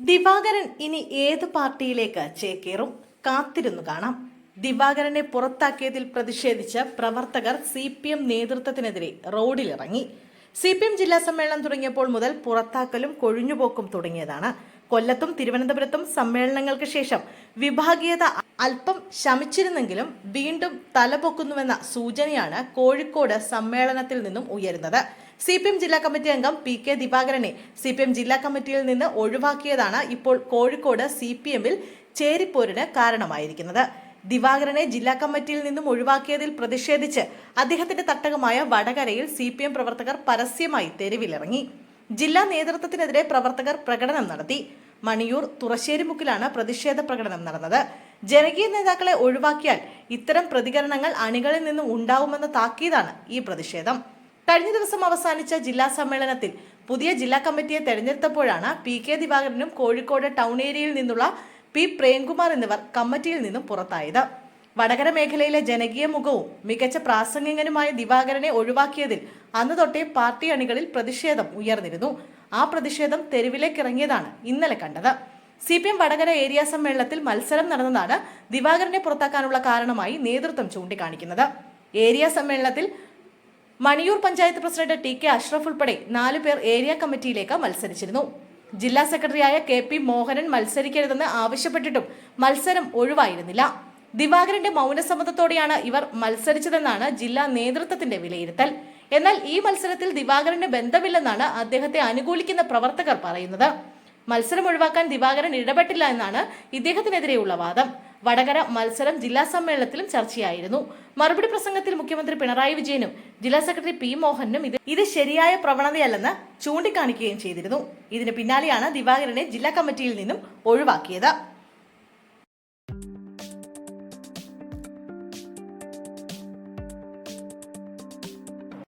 ദിവാകരൻ ഇനി ഏത് പാർട്ടിയിലേക്ക് ചേക്കേറും? കാത്തിരുന്നു കാണാം. ദിവാകരനെ പുറത്താക്കിയതിൽ പ്രതിഷേധിച്ച് പ്രവർത്തകർ CPM നേതൃത്വത്തിനെതിരെ റോഡിലിറങ്ങി. CPM ജില്ലാ സമ്മേളനം തുടങ്ങിയപ്പോൾ മുതൽ പുറത്താക്കലും കൊഴിഞ്ഞുപോക്കും തുടങ്ങിയതാണ്. കൊല്ലത്തും തിരുവനന്തപുരത്തും സമ്മേളനങ്ങൾക്ക് ശേഷം വിഭാഗീയത അല്പം ശമിച്ചിരുന്നെങ്കിലും വീണ്ടും തലപൊക്കുന്നുവെന്ന സൂചനയാണ് കോഴിക്കോട് സമ്മേളനത്തിൽ നിന്നും ഉയരുന്നത്. CPM ജില്ലാ കമ്മിറ്റി അംഗം PK ദിവാകരനെ CPM ജില്ലാ കമ്മിറ്റിയിൽ നിന്ന് ഒഴിവാക്കിയതാണ് ഇപ്പോൾ കോഴിക്കോട് CPMൽ ചേരിപ്പോരിന് കാരണമായിരിക്കുന്നത്. ദിവാകരനെ ജില്ലാ കമ്മിറ്റിയിൽ നിന്നും ഒഴിവാക്കിയതിൽ പ്രതിഷേധിച്ച് അദ്ദേഹത്തിന്റെ തട്ടകമായ വടകരയിൽ CPM പ്രവർത്തകർ പരസ്യമായി തെരുവിലിറങ്ങി. ജില്ലാ നേതൃത്വത്തിനെതിരെ പ്രവർത്തകർ പ്രകടനം നടത്തി. മണിയൂർ തുറശ്ശേരിമുക്കിലാണ് പ്രതിഷേധ പ്രകടനം നടന്നത്. ജനകീയ നേതാക്കളെ ഒഴിവാക്കിയാൽ ഇത്തരം പ്രതികരണങ്ങൾ അണികളിൽ നിന്നും ഉണ്ടാവുമെന്ന താക്കീതാണ് ഈ പ്രതിഷേധം. കഴിഞ്ഞ ദിവസം അവസാനിച്ച ജില്ലാ സമ്മേളനത്തിൽ പുതിയ ജില്ലാ കമ്മിറ്റിയെ തെരഞ്ഞെടുത്തപ്പോഴാണ് PK ദിവാകരനും കോഴിക്കോട് ടൗൺ ഏരിയയിൽ നിന്നുള്ള P പ്രേംകുമാർ എന്നിവർ കമ്മിറ്റിയിൽ നിന്നും പുറത്തായത്. വടകര മേഖലയിലെ ജനകീയ മുഖവും മികച്ച പ്രാസംഗികനുമായ ദിവാകരനെ ഒഴിവാക്കിയതിൽ അന്ന് തൊട്ടേ പാർട്ടി അണികളിൽ പ്രതിഷേധം ഉയർന്നിരുന്നു. ആ പ്രതിഷേധം തെരുവിലേക്കിറങ്ങിയതാണ് ഇന്നലെ കണ്ടത്. CPM വടകര ഏരിയ സമ്മേളനത്തിൽ മത്സരം നടന്നതാണ് ദിവാകരനെ പുറത്താക്കാനുള്ള കാരണമായി നേതൃത്വം ചൂണ്ടിക്കാണിക്കുന്നത്. ഏരിയ സമ്മേളനത്തിൽ മണിയൂർ പഞ്ചായത്ത് പ്രസിഡന്റ് TK അഷ്റഫ് ഉൾപ്പെടെ 4 പേർ ഏരിയ കമ്മിറ്റിയിലേക്ക് മത്സരിച്ചിരുന്നു. ജില്ലാ സെക്രട്ടറിയായ KP മോഹനൻ മത്സരിക്കരുതെന്ന് ആവശ്യപ്പെട്ടിട്ടും മത്സരം ഒഴിവായിരുന്നില്ല. ദിവാകരന്റെ മൗനസമ്മതത്തോടെയാണ് ഇവർ മത്സരിച്ചതെന്നാണ് ജില്ലാ നേതൃത്വത്തിന്റെ വിലയിരുത്തൽ. എന്നാൽ ഈ മത്സരത്തിൽ ദിവാകരന് ബന്ധമില്ലെന്നാണ് അദ്ദേഹത്തെ അനുകൂലിക്കുന്ന പ്രവർത്തകർ പറയുന്നത്. മത്സരം ഒഴിവാക്കാൻ ദിവാകരൻ ഇടപെട്ടില്ല എന്നാണ് ഇദ്ദേഹത്തിനെതിരെയുള്ള വാദം. വടകര മത്സരം ജില്ലാ സമ്മേളനത്തിലും ചർച്ചയായിരുന്നു. മറുപടി പ്രസംഗത്തിൽ മുഖ്യമന്ത്രി പിണറായി വിജയനും ജില്ലാ സെക്രട്ടറി P മോഹനും ഇത് ശരിയായ പ്രവണതയല്ലെന്ന് ചൂണ്ടിക്കാണിക്കുകയും ചെയ്തിരുന്നു. ഇതിന് പിന്നാലെയാണ് ദിവാകരനെ ജില്ലാ കമ്മിറ്റിയിൽ നിന്നും ഒഴിവാക്കിയത്.